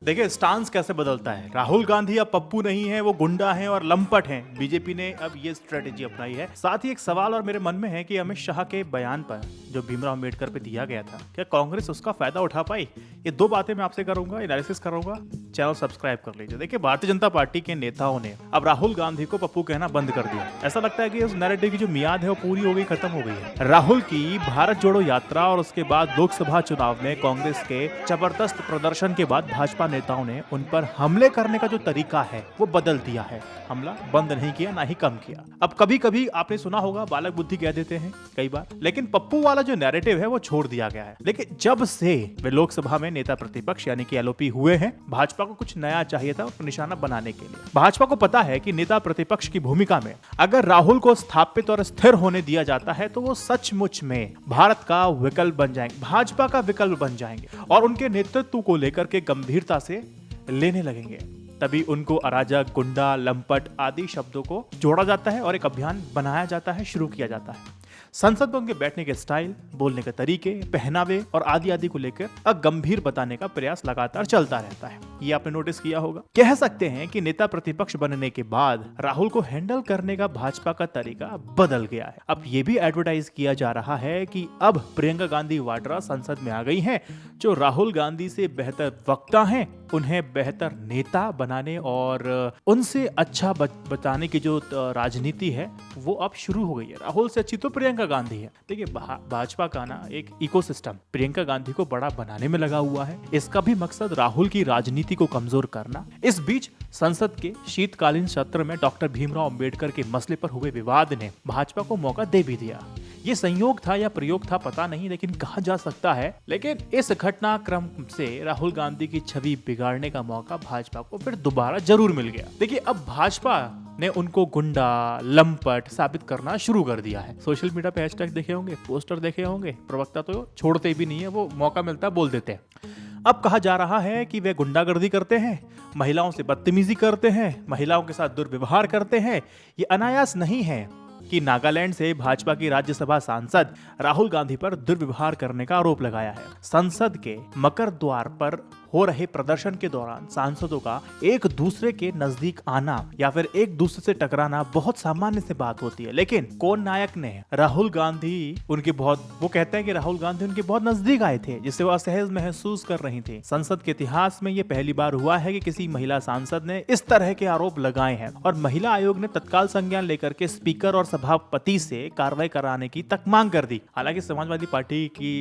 देखिए स्टांस कैसे बदलता है। राहुल गांधी अब पप्पू नहीं है, वो गुंडा है और लंपट हैं। बीजेपी ने अब ये स्ट्रेटेजी अपनाई है। साथ ही एक सवाल और मेरे मन में है कि अमित शाह के बयान पर जो भीमराव अम्बेडकर पे दिया गया था, क्या कांग्रेस उसका फायदा उठा पाई? ये दो बातें मैं आपसे करूंगा, एनालिसिस करूंगा। चैनल सब्सक्राइब कर लीजिए। देखिए भारतीय जनता पार्टी के नेताओं ने अब राहुल गांधी को पप्पू कहना बंद कर दिया। ऐसा लगता है कि उस नैरेटिव की जो मियाद है वो पूरी हो गई, खत्म हो गई है। राहुल की भारत जोड़ो यात्रा और उसके बाद लोकसभा चुनाव में कांग्रेस के जबरदस्त प्रदर्शन के बाद भाजपा नेताओं ने उन पर हमले करने का जो तरीका है वो बदल दिया है। हमला बंद नहीं किया, ना ही कम किया। अब कभी कभी आपने सुना होगा बालक बुद्धि कह देते हैं कई बार, लेकिन पप्पू वाला जो नैरेटिव है वो छोड़ दिया गया है। लेकिन जब से वे लोकसभा में नेता प्रतिपक्ष यानी कि एलओपी हुए हैं, भाजपा को कुछ नया चाहिए था निशाना बनाने के लिए। भाजपा को पता है कि नेता प्रतिपक्ष की भूमिका में अगर राहुल को स्थापित और स्थिर होने दिया जाता है तो वो सचमुच में भारत का विकल्प बन जाएंगे, भाजपा का विकल्प बन जाएंगे और उनके नेतृत्व को लेकर के गंभीरता से लेने लगेंगे। तभी उनको अराजक, गुंडा, लंपट आदि शब्दों को जोड़ा जाता है और एक अभियान बनाया जाता है, शुरू किया जाता है। संसद में उनके बैठने के स्टाइल, बोलने के तरीके, पहनावे और आदि आदि को लेकर गंभीर बताने का प्रयास लगातार चलता रहता है। ये आपने नोटिस किया होगा। कह सकते हैं कि नेता प्रतिपक्ष बनने के बाद राहुल को हैंडल करने का भाजपा का तरीका बदल गया है। अब ये भी एडवर्टाइज किया जा रहा है कि अब प्रियंका गांधी वाड्रा संसद में आ गई हैं, जो राहुल गांधी से बेहतर वक्ता हैं, उन्हें बेहतर नेता बनाने और उनसे अच्छा बताने की जो राजनीति है वो अब शुरू हो गई है। राहुल से अच्छी तो प्रियंका गांधी है। देखिए भाजपा का ना एक इकोसिस्टम प्रियंका गांधी को बड़ा बनाने में लगा हुआ है। इसका भी मकसद राहुल की राजनीति को कमजोर करना। इस बीच संसद के शीतकालीन सत्र में डॉक्टर भीमराव अंबेडकर के मसले पर हुए विवाद ने भाजपा को मौका दे भी दिया। ये संयोग था या प्रयोग था पता नहीं, लेकिन कहा जा सकता है। लेकिन इस घटनाक्रम से राहुल गांधी की छवि बिगाड़ने का मौका भाजपा को फिर दोबारा जरूर मिल गया। देखिए अब भाजपा ने उनको गुंडा, लंपट साबित करना शुरू कर दिया है। सोशल मीडिया पे हैशटैग देखे होंगे, पोस्टर देखे होंगे, प्रवक्ता तो छोड़ते भी नहीं है, वो मौका मिलता है बोल देते हैं। अब कहा जा रहा है कि वे गुंडागर्दी करते हैं, महिलाओं से बदतमीजी करते हैं, महिलाओं के साथ दुर्व्यवहार करते हैं। ये अनायास नहीं है कि नागालैंड से भाजपा की राज्यसभा सांसद राहुल गांधी पर दुर्व्यवहार करने का आरोप लगाया है। संसद के मकर द्वार पर हो रहे प्रदर्शन के दौरान सांसदों का एक दूसरे के नजदीक आना या फिर एक दूसरे से टकराना बहुत सामान्य सी बात होती है। लेकिन कौन नायक ने राहुल गांधी वो कहते हैं कि राहुल गांधी उनके बहुत नजदीक आए थे, जिससे वो असहज महसूस कर रही थी। संसद के इतिहास में ये पहली बार हुआ है कि किसी महिला सांसद ने इस तरह के आरोप लगाए हैं और महिला आयोग ने तत्काल संज्ञान लेकर के स्पीकर और सभापति से कार्रवाई कराने की तक मांग कर दी। हालांकि समाजवादी पार्टी की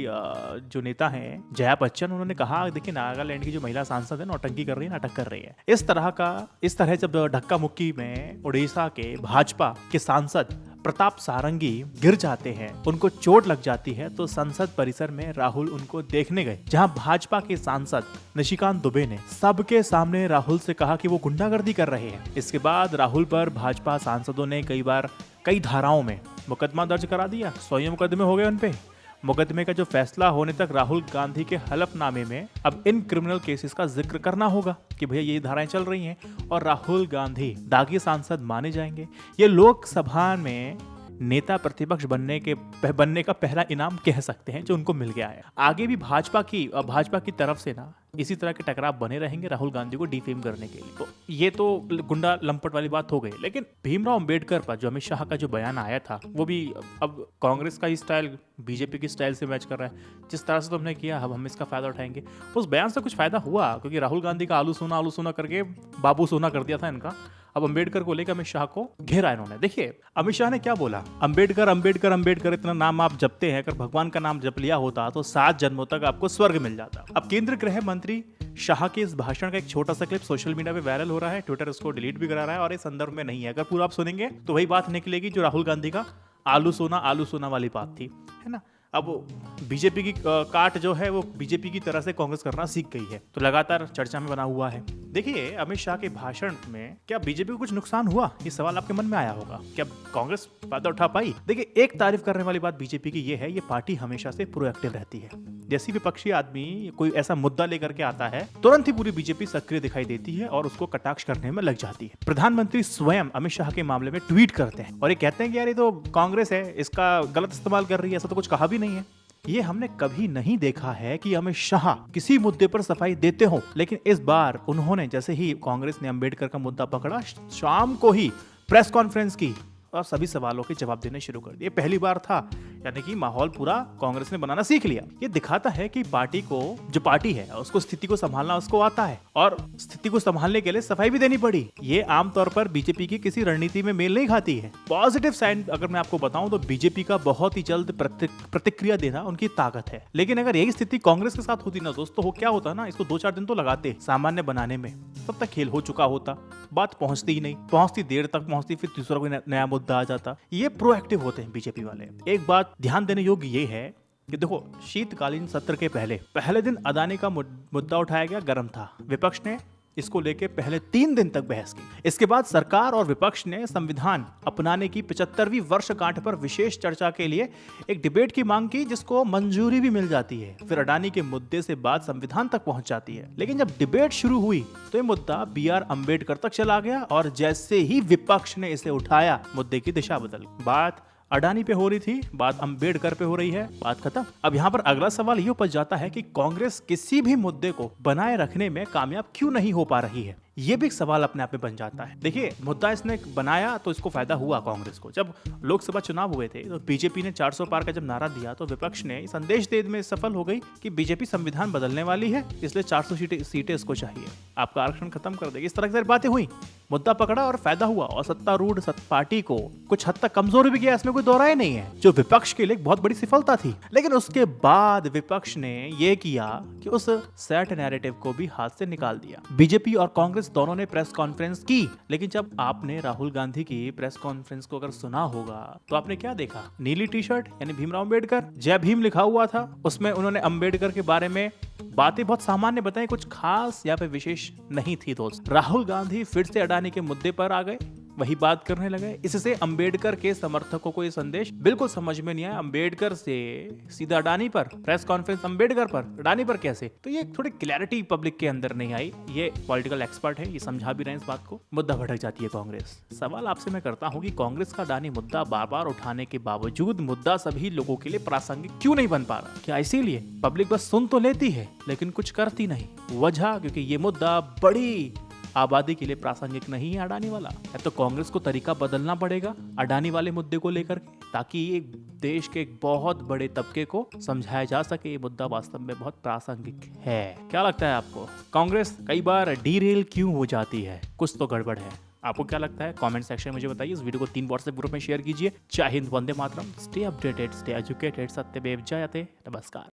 जो नेता हैं जया बच्चन, उन्होंने कहा देखिए नागालैंड की जो महिला सांसद है नौटंकी कर रही है, नाटक कर रही है। इस तरह जब धक्का मुक्की में उड़ीसा के भाजपा के सांसद प्रताप सारंगी गिर जाते हैं, उनको चोट लग जाती है, तो संसद परिसर में राहुल उनको देखने गए, जहां भाजपा के सांसद निशिकांत दुबे ने सबके सामने राहुल से कहा कि वो गुंडागर्दी कर रहे हैं। इसके बाद राहुल पर भाजपा सांसदों ने कई धाराओं में मुकदमा दर्ज करा दिया। 100 मुकदमे हो गए उन पे। मुकदमे का जो फैसला होने तक राहुल गांधी के हलफनामे में अब इन क्रिमिनल केसेस का जिक्र करना होगा कि भैया ये धाराएं चल रही हैं और राहुल गांधी दागी सांसद माने जाएंगे। ये लोकसभा में नेता प्रतिपक्ष बनने का पहला इनाम कह सकते हैं जो उनको मिल गया है। आगे भी भाजपा की तरफ से ना इसी तरह के टकराव बने रहेंगे राहुल गांधी को डिफेम करने के लिए। तो ये तो गुंडा लंपट वाली बात हो गई। लेकिन भीमराव अंबेडकर पर जो अमित शाह का जो बयान आया था वो भी अब कांग्रेस का ही स्टाइल बीजेपी की स्टाइल से मैच कर रहा है। जिस तरह से तुमने किया अब हम इसका फायदा उठाएंगे। उस बयान से कुछ फायदा हुआ क्योंकि राहुल गांधी का आलू सोना करके बाबू सोना कर दिया था इनका। अब अंबेडकर को लेकर अमित शाह को घेरा इन्होंने। देखिए अमित शाह ने क्या बोला, अंबेडकर इतना नाम आप जपते हैं, अगर भगवान का नाम जप लिया होता तो 7 जन्मों तक आपको स्वर्ग मिल जाता। अब केंद्रीय गृह मंत्री शाह के इस भाषण का एक छोटा सा क्लिप सोशल मीडिया पे वायरल हो रहा है। ट्विटर इसको डिलीट भी करा रहा है और इस संदर्भ में नहीं है। अगर पूरा आप सुनेंगे तो वही बात निकलेगी जो राहुल गांधी का आलू सोना वाली बात थी, है ना। अब बीजेपी की काट जो है वो बीजेपी की तरह से कांग्रेस करना सीख गई है, तो लगातार चर्चा में बना हुआ है। देखिए अमित शाह के भाषण में क्या बीजेपी को कुछ नुकसान हुआ, ये सवाल आपके मन में आया होगा। क्या कांग्रेस फायदा उठा पाई? देखिए एक तारीफ करने वाली बात बीजेपी की ये है, ये पार्टी हमेशा से प्रोएक्टिव रहती है। जैसी विपक्षी आदमी कोई ऐसा मुद्दा लेकर के आता है, तुरंत ही पूरी बीजेपी सक्रिय दिखाई देती है और उसको कटाक्ष करने में लग जाती है। प्रधानमंत्री स्वयं अमित शाह के मामले में ट्वीट करते हैं और ये कहते हैं कि यार ये तो कांग्रेस है, इसका गलत इस्तेमाल कर रही है, ऐसा तो कुछ कहा भी नहीं है। ये हमने कभी नहीं देखा है कि अमित शाह किसी मुद्दे पर सफाई देते हो, लेकिन इस बार उन्होंने जैसे ही कांग्रेस ने अंबेडकर का मुद्दा पकड़ा, शाम को ही प्रेस कॉन्फ्रेंस की और सभी सवालों के जवाब देने शुरू कर दिए। पहली बार था, यानी कि माहौल पूरा कांग्रेस ने बनाना सीख लिया। ये दिखाता है कि पार्टी को, जो पार्टी है उसको स्थिति को संभालना उसको आता है और स्थिति को संभालने के लिए सफाई भी देनी पड़ी। ये आमतौर पर बीजेपी की किसी रणनीति में मेल नहीं खाती है। पॉजिटिव साइन अगर मैं आपको बताऊं तो बीजेपी का बहुत ही जल्द प्रतिक्रिया देना उनकी ताकत है। लेकिन अगर यही स्थिति कांग्रेस के साथ होती ना दोस्तों, हो क्या होता ना, इसको 2-4 दिन तो लगाते सामान्य बनाने में, तब तक खेल हो चुका होता, बात पहुंचती ही नहीं, पहुंचती देर तक पहुंचती, फिर दूसरा कोई नया मुद्दा आ जाता। ये प्रोएक्टिव होते हैं बीजेपी वाले। एक बात ध्यान देने योग्य ये है कि देखो, शीतकालीन सत्र के पहले दिन अदानी का मुद्दा उठाया गया, गर्म था। विपक्ष ने इसको लेके पहले 3 दिन तक बहस की। इसके बाद सरकार और विपक्ष ने संविधान अपनाने की 75वीं वर्षगांठ पर विशेष चर्चा के लिए एक डिबेट की मांग की, जिसको मंजूरी भी मिल जाती है। फिर अडानी के मुद्दे से बात संविधान तक पहुंच जाती है। लेकिन जब डिबेट शुरू हुई तो ये मुद्दा BR अम्बेडकर तक चला गया और जैसे ही विपक्ष ने इसे उठाया, मुद्दे की दिशा बदल गई। बात अडानी पे हो रही थी, बात अम्बेडकर पे हो रही है, बात खत्म। अब यहाँ पर अगला सवाल ये उपज जाता है कि कांग्रेस किसी भी मुद्दे को बनाए रखने में कामयाब क्यों नहीं हो पा रही है। ये भी एक सवाल अपने आप में बन जाता है। देखिए, मुद्दा इसने बनाया तो इसको फायदा हुआ कांग्रेस को। जब लोकसभा चुनाव हुए थे तो बीजेपी ने 400 पार का जब नारा दिया तो विपक्ष ने संदेश देने में सफल हो गई कि बीजेपी संविधान बदलने वाली है, इसलिए 400 सीटें इसको चाहिए, आपका आरक्षण खत्म कर देगी। इस तरह की बातें हुई, मुद्दा पकड़ा और फायदा हुआ और सत्तारूढ़ पार्टी को कुछ हद तक कमजोरी भी किया, इसमें कोई दोहराए नहीं है, जो विपक्ष के लिए एक बहुत बड़ी सफलता थी। लेकिन उसके बाद विपक्ष ने यह किया कि उस सेट नैरेटिव को भी हाथ से निकाल दिया। बीजेपी और कांग्रेस दोनों ने प्रेस कॉन्फ्रेंस की, लेकिन जब आपने राहुल गांधी की प्रेस कॉन्फ्रेंस को अगर सुना होगा तो आपने क्या देखा? नीली टी शर्ट यानी भीमराव अम्बेडकर, जय भीम लिखा हुआ था। उसमें उन्होंने अम्बेडकर के बारे में बातें बहुत सामान्य बताई, कुछ खास या फिर विशेष नहीं थी दोस्त। राहुल गांधी फिर से अडानी के मुद्दे पर आ गए, वही बात करने लगे। इससे अंबेडकर के समर्थकों को ये संदेश बिल्कुल समझ में नहीं आया। अंबेडकर से सीधा अडानी पर, प्रेस कॉन्फ्रेंस अंबेडकर पर, अडानी पर कैसे? तो ये थोड़ी क्लैरिटी पब्लिक के अंदर नहीं आई। ये पॉलिटिकल एक्सपर्ट है, ये समझा भी रहे हैं इस बात को। मुद्दा भटक जाती है कांग्रेस। सवाल आपसे मैं करता हूँ कि कांग्रेस का अडानी मुद्दा बार बार उठाने के बावजूद मुद्दा सभी लोगों के लिए प्रासंगिक क्यों नहीं बन पा रहा? क्या इसीलिए पब्लिक बस सुन तो लेती है लेकिन कुछ करती नहीं? वजह क्योंकि ये मुद्दा बड़ी आबादी के लिए प्रासंगिक नहीं है अडानी वाला। तो कांग्रेस को तरीका बदलना पड़ेगा अडानी वाले मुद्दे को लेकर, ताकि एक देश के एक बहुत बड़े तबके को समझाया जा सके ये मुद्दा वास्तव में बहुत प्रासंगिक है। क्या लगता है आपको? कांग्रेस कई बार डीरेल क्यों हो जाती है? कुछ तो गड़बड़ है। आपको क्या लगता है? कमेंट सेक्शन में मुझे बताइए। इस वीडियो को 3 व्हाट्सएप ग्रुप में शेयर कीजिए। जय Hind, Vande Mataram, stay updated, stay educated, सत्यमेव जयते। नमस्कार।